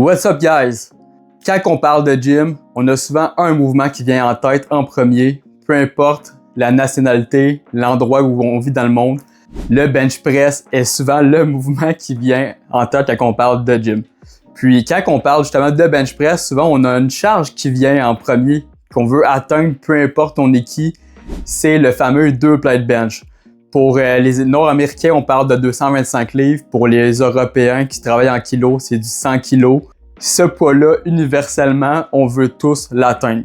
What's up guys? Quand on parle de gym, on a souvent un mouvement qui vient en tête en premier, peu importe la nationalité, l'endroit où on vit dans le monde. Le bench press est souvent le mouvement qui vient en tête quand on parle de gym. Puis quand on parle justement de bench press, souvent on a une charge qui vient en premier, qu'on veut atteindre, peu importe on est qui, c'est le fameux 2 plate bench. Pour les Nord-Américains, on parle de 225 livres. Pour les Européens qui travaillent en kilos, c'est du 100 kilos. Ce poids-là, universellement, on veut tous l'atteindre.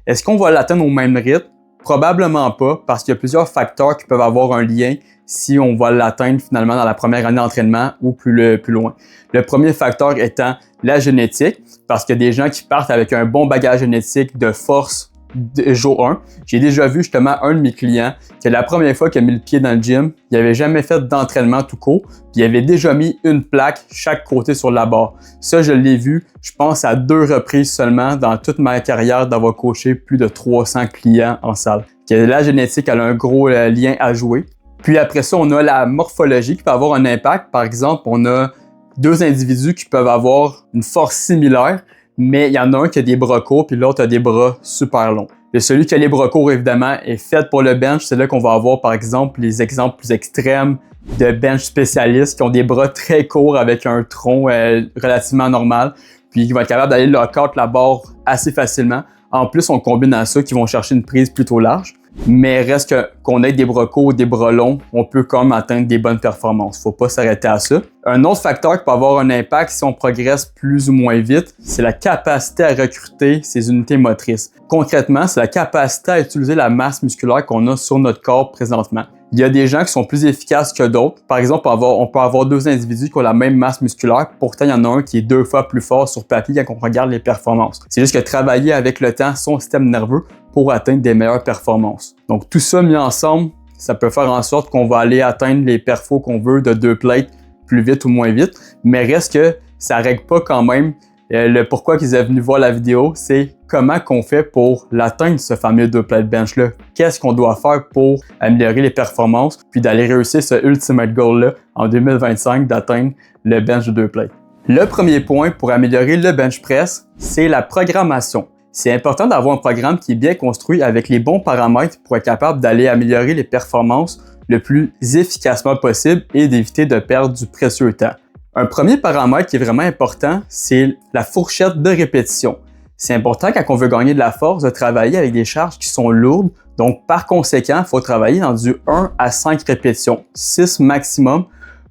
Est-ce qu'on va l'atteindre au même rythme? Probablement pas, parce qu'il y a plusieurs facteurs qui peuvent avoir un lien si on va l'atteindre finalement dans la première année d'entraînement ou plus loin. Le premier facteur étant la génétique, parce qu'il y a des gens qui partent avec un bon bagage génétique de force de jour 1. J'ai déjà vu justement un de mes clients que la première fois qu'il a mis le pied dans le gym, il n'avait jamais fait d'entraînement tout court, puis il avait déjà mis une plaque chaque côté sur la barre. Ça, je l'ai vu, je pense à 2 reprises seulement dans toute ma carrière d'avoir coaché plus de 300 clients en salle. Que la génétique elle a un gros lien à jouer. Puis après ça, on a la morphologie qui peut avoir un impact. Par exemple, on a 2 individus qui peuvent avoir une force similaire, mais il y en a un qui a des bras courts puis l'autre a des bras super longs. Et celui qui a les bras courts, évidemment, est fait pour le bench. C'est là qu'on va avoir, par exemple, les exemples plus extrêmes de bench spécialistes qui ont des bras très courts avec un tronc relativement normal, puis qui vont être capables d'aller lock-out la barre assez facilement. En plus, on combine à ça qui vont chercher une prise plutôt large. Mais reste qu'on ait des bras courts ou des bras longs, on peut quand même atteindre des bonnes performances. Faut pas s'arrêter à ça. Un autre facteur qui peut avoir un impact si on progresse plus ou moins vite, c'est la capacité à recruter ces unités motrices. Concrètement, c'est la capacité à utiliser la masse musculaire qu'on a sur notre corps présentement. Il y a des gens qui sont plus efficaces que d'autres. Par exemple, on peut avoir 2 individus qui ont la même masse musculaire. Pourtant, il y en a un qui est 2 fois plus fort sur papier quand on regarde les performances. C'est juste que travailler avec le temps son système nerveux pour atteindre des meilleures performances. Donc, tout ça mis ensemble, ça peut faire en sorte qu'on va aller atteindre les perfos qu'on veut de 2 plates plus vite ou moins vite. Mais reste que ça règle pas quand même le pourquoi qu'ils sont venus voir la vidéo, c'est comment qu'on fait pour l'atteindre, ce fameux 2 plate bench-là. Qu'est-ce qu'on doit faire pour améliorer les performances, puis d'aller réussir ce ultimate goal-là en 2025, d'atteindre le bench de 2 plates. Le premier point pour améliorer le bench press, c'est la programmation. C'est important d'avoir un programme qui est bien construit avec les bons paramètres pour être capable d'aller améliorer les performances le plus efficacement possible et d'éviter de perdre du précieux temps. Un premier paramètre qui est vraiment important, c'est la fourchette de répétition. C'est important quand on veut gagner de la force de travailler avec des charges qui sont lourdes. Donc, par conséquent, il faut travailler dans du 1 à 5 répétitions, 6 maximum,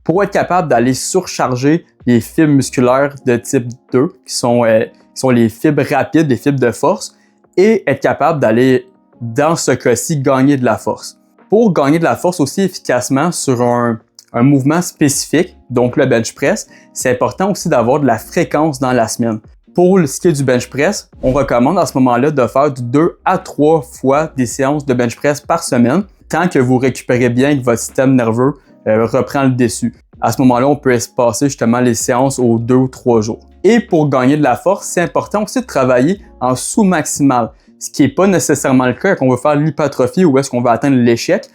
pour être capable d'aller surcharger les fibres musculaires de type 2, qui sont les fibres rapides, les fibres de force, et être capable d'aller, dans ce cas-ci, gagner de la force. Pour gagner de la force aussi efficacement sur un mouvement spécifique, donc le bench press, c'est important aussi d'avoir de la fréquence dans la semaine. Pour ce qui est du bench press, on recommande à ce moment-là de faire du 2 à 3 fois des séances de bench press par semaine, tant que vous récupérez bien et que votre système nerveux reprend le dessus. À ce moment-là, on peut espacer justement les séances aux 2 ou 3 jours. Et pour gagner de la force, c'est important aussi de travailler en sous-maximal, ce qui n'est pas nécessairement le cas quand on veut faire l'hypertrophie ou est-ce qu'on va atteindre l'échec.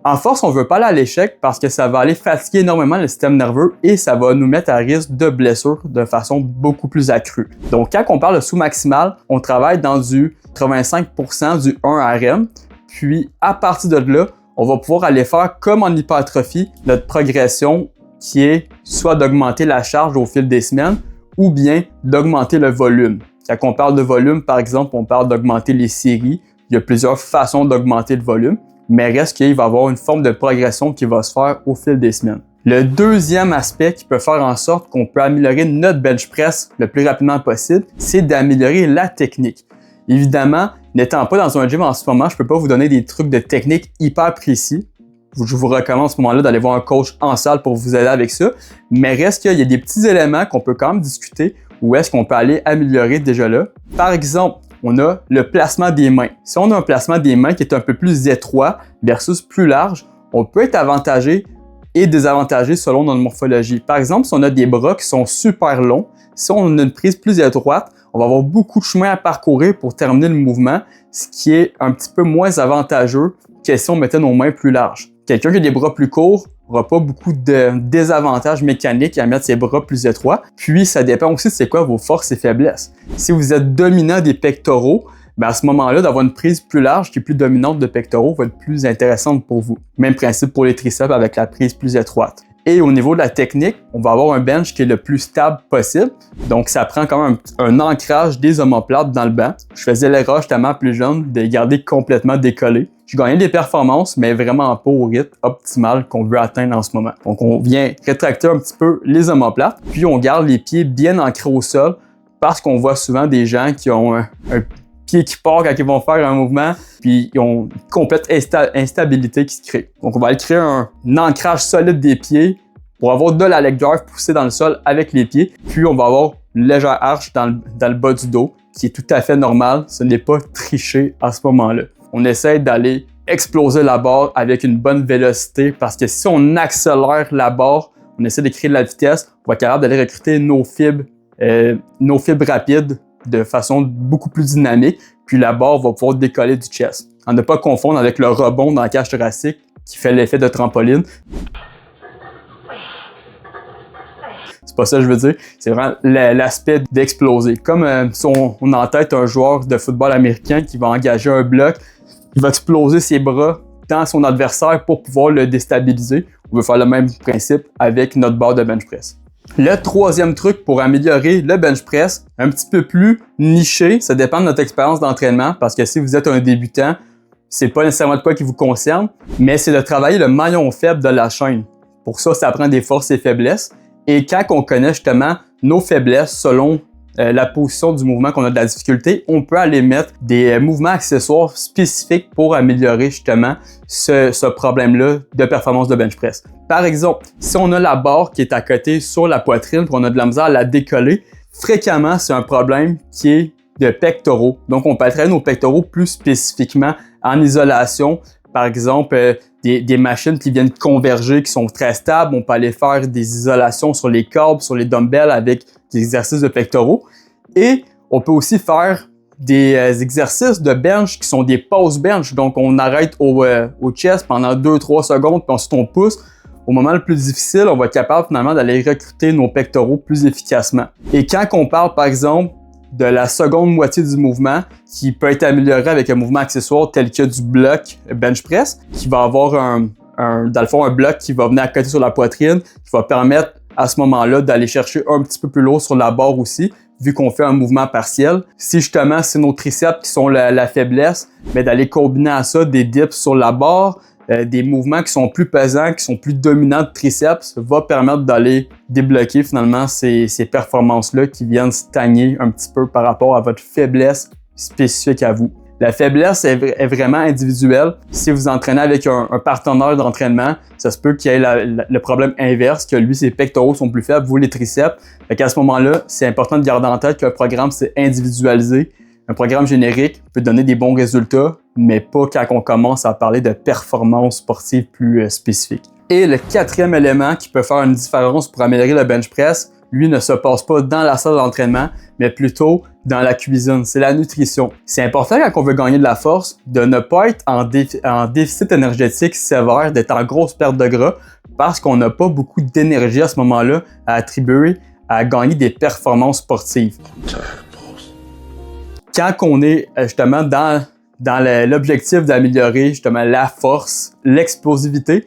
En force, on ne veut pas aller à l'échec parce que ça va aller fatiguer énormément le système nerveux et ça va nous mettre à risque de blessure de façon beaucoup plus accrue. Donc, quand on parle de sous-maximal, on travaille dans du 85% du 1 RM. Puis, à partir de là, on va pouvoir aller faire comme en hypertrophie notre progression qui est soit d'augmenter la charge au fil des semaines ou bien d'augmenter le volume. Quand on parle de volume, par exemple, on parle d'augmenter les séries. Il y a plusieurs façons d'augmenter le volume, mais reste qu'il va y avoir une forme de progression qui va se faire au fil des semaines. Le deuxième aspect qui peut faire en sorte qu'on peut améliorer notre bench press le plus rapidement possible, c'est d'améliorer la technique. Évidemment, n'étant pas dans un gym en ce moment, je ne peux pas vous donner des trucs de technique hyper précis. Je vous recommande à ce moment-là d'aller voir un coach en salle pour vous aider avec ça. Mais reste qu'il y a des petits éléments qu'on peut quand même discuter où est-ce qu'on peut aller améliorer déjà là. Par exemple, on a le placement des mains. Si on a un placement des mains qui est un peu plus étroit versus plus large, on peut être avantagé et désavantagé selon notre morphologie. Par exemple, si on a des bras qui sont super longs, si on a une prise plus étroite, on va avoir beaucoup de chemin à parcourir pour terminer le mouvement, ce qui est un petit peu moins avantageux que si on mettait nos mains plus larges. Quelqu'un qui a des bras plus courts n'aura pas beaucoup de désavantages mécaniques à mettre ses bras plus étroits. Puis, ça dépend aussi de c'est quoi vos forces et faiblesses. Si vous êtes dominant des pectoraux, à ce moment-là, d'avoir une prise plus large qui est plus dominante de pectoraux va être plus intéressante pour vous. Même principe pour les triceps avec la prise plus étroite. Et au niveau de la technique, on va avoir un bench qui est le plus stable possible. Donc, ça prend quand même un ancrage des omoplates dans le banc. Je faisais l'erreur justement plus jeune de les garder complètement décollés. Je gagnais des performances, mais vraiment pas au rythme optimal qu'on veut atteindre en ce moment. Donc, on vient rétracter un petit peu les omoplates, puis on garde les pieds bien ancrés au sol parce qu'on voit souvent des gens qui ont un pied qui part quand ils vont faire un mouvement, puis ils ont une complète instabilité qui se crée. Donc, on va aller créer un ancrage solide des pieds pour avoir de la leg drive poussée dans le sol avec les pieds. Puis, on va avoir une légère arche dans le bas du dos, qui est tout à fait normal. Ce n'est pas triché à ce moment-là. On essaie d'aller exploser la barre avec une bonne vélocité parce que si on accélère la barre, on essaie de créer de la vitesse, on va être capable d'aller recruter nos fibres rapides de façon beaucoup plus dynamique, puis la barre va pouvoir décoller du chest. À ne pas confondre avec le rebond dans la cage thoracique qui fait l'effet de trampoline. C'est pas ça que je veux dire, c'est vraiment l'aspect d'exploser. Comme si on a en tête un joueur de football américain qui va engager un bloc, il va exploser ses bras dans son adversaire pour pouvoir le déstabiliser. On veut faire le même principe avec notre barre de bench press. Le troisième truc pour améliorer le bench press, un petit peu plus niché, ça dépend de notre expérience d'entraînement parce que si vous êtes un débutant, c'est pas nécessairement de quoi qui vous concerne, mais c'est de travailler le maillon faible de la chaîne. Pour ça, ça prend des forces et faiblesses. Et quand on connaît justement nos faiblesses selon la position du mouvement qu'on a de la difficulté, on peut aller mettre des mouvements accessoires spécifiques pour améliorer justement ce problème-là de performance de bench press. Par exemple, si on a la barre qui est à côté sur la poitrine et qu'on a de la misère à la décoller, fréquemment, c'est un problème qui est de pectoraux. Donc, on peut travailler nos pectoraux plus spécifiquement en isolation. Par exemple, des machines qui viennent converger, qui sont très stables. On peut aller faire des isolations sur les cordes, sur les dumbbells avec des exercices de pectoraux. Et on peut aussi faire des exercices de bench qui sont des pause bench. Donc, on arrête au chest pendant 2-3 secondes, puis ensuite on pousse. Au moment le plus difficile, on va être capable finalement d'aller recruter nos pectoraux plus efficacement. Et quand on parle, par exemple, de la seconde moitié du mouvement qui peut être amélioré avec un mouvement accessoire tel que du bloc bench press, qui va avoir dans le fond, un bloc qui va venir à côté sur la poitrine, qui va permettre à ce moment-là d'aller chercher un petit peu plus lourd sur la barre aussi, vu qu'on fait un mouvement partiel. Si justement c'est nos triceps qui sont la faiblesse, mais d'aller combiner à ça des dips sur la barre, des mouvements qui sont plus pesants, qui sont plus dominants de triceps, va permettre d'aller débloquer finalement ces performances-là qui viennent stagner un petit peu par rapport à votre faiblesse spécifique à vous. La faiblesse est vraiment individuelle. Si vous entraînez avec un partenaire d'entraînement, ça se peut qu'il y ait le problème inverse, que lui, ses pectoraux sont plus faibles, vous les triceps. Fait qu'à ce moment-là, c'est important de garder en tête qu'un programme, c'est individualisé. Un programme générique peut donner des bons résultats, mais pas quand on commence à parler de performances sportives plus spécifiques. Et le quatrième élément qui peut faire une différence pour améliorer le bench press, lui ne se passe pas dans la salle d'entraînement, mais plutôt dans la cuisine. C'est la nutrition. C'est important quand on veut gagner de la force de ne pas être en déficit énergétique sévère, d'être en grosse perte de gras, parce qu'on n'a pas beaucoup d'énergie à ce moment-là à attribuer à gagner des performances sportives. Quand on est justement dans l'objectif d'améliorer justement la force, l'explosivité,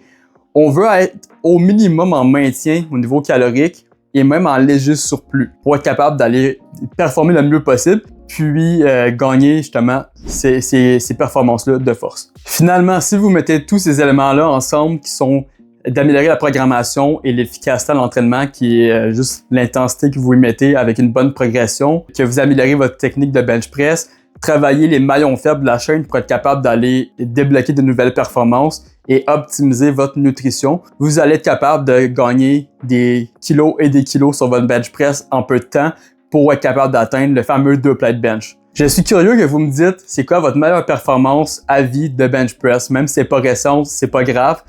on veut être au minimum en maintien au niveau calorique et même en léger surplus pour être capable d'aller performer le mieux possible puis gagner justement ces performances-là de force. Finalement, si vous mettez tous ces éléments-là ensemble qui sont d'améliorer la programmation et l'efficacité de l'entraînement qui est juste l'intensité que vous y mettez avec une bonne progression, que vous améliorez votre technique de bench press, travailler les maillons faibles de la chaîne pour être capable d'aller débloquer de nouvelles performances et optimiser votre nutrition. Vous allez être capable de gagner des kilos et des kilos sur votre bench press en peu de temps pour être capable d'atteindre le fameux 2 plate bench. Je suis curieux que vous me dites c'est quoi votre meilleure performance à vie de bench press, même si c'est pas récent, c'est pas grave.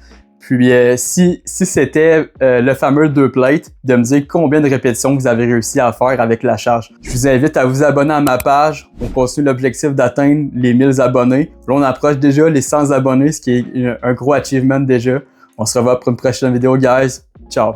Puis si c'était le fameux 2 plates, de me dire combien de répétitions vous avez réussi à faire avec la charge. Je vous invite à vous abonner à ma page. On continue l'objectif d'atteindre les 1000 abonnés. Là, on approche déjà les 100 abonnés, ce qui est un gros achievement déjà. On se revoit pour une prochaine vidéo, guys. Ciao!